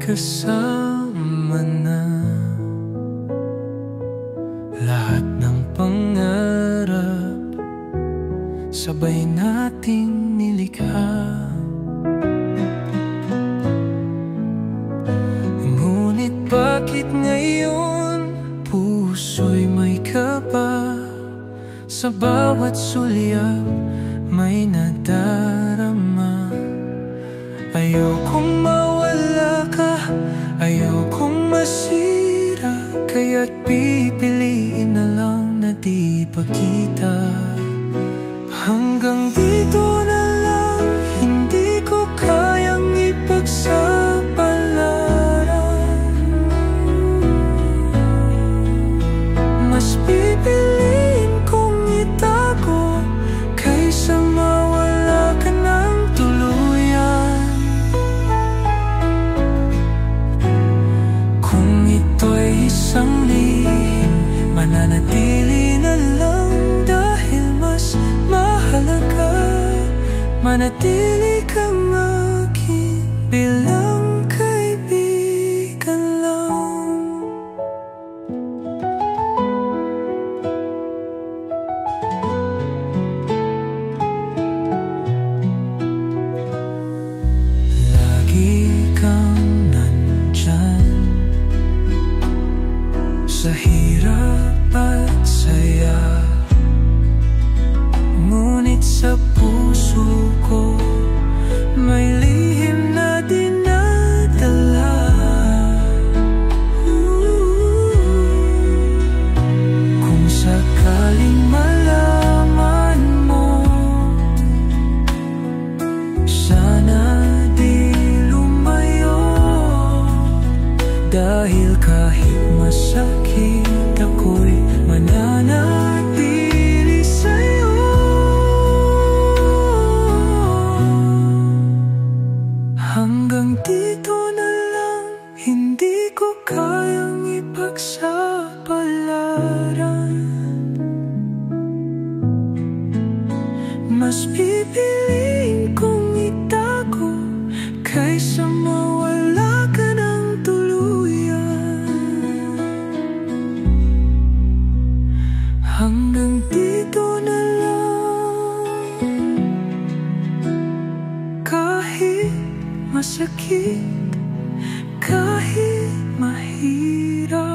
kasama na. Lahat ng pangarap sabay nating nilikha. Ngunit bakit ngayon puso'y may kaba? Sa bawat sulyap may nadarama. Ayokong mawala ka, ayokong masira, kaya't pipiliin na lang na di pa kita. Hanggang dito na lang, hindi ko kayang ipagsapalaran. Mas pipiliin kong itago kaysa mawala ka ng tuluyan. Kung ito'y isang lihim, mananatili na lang dahil mas mahalaga manatili kang akin bilang kaibigan lang. Lagi kang nandyan sa hirap at saya, ngunit sa puso ko may lihim na dinadala. Kung sakaling malaman mo, sana di lumayo, dahil kahit masakit ako'y mananatili sa'yo. Hanggang dito na lang, hindi ko kayang ipagsapalaran. Mas pipiliin kong itago kaysa mawala ka ng tuluyan. Hanggang dito na lang, kahit masakit, kahit mahirap.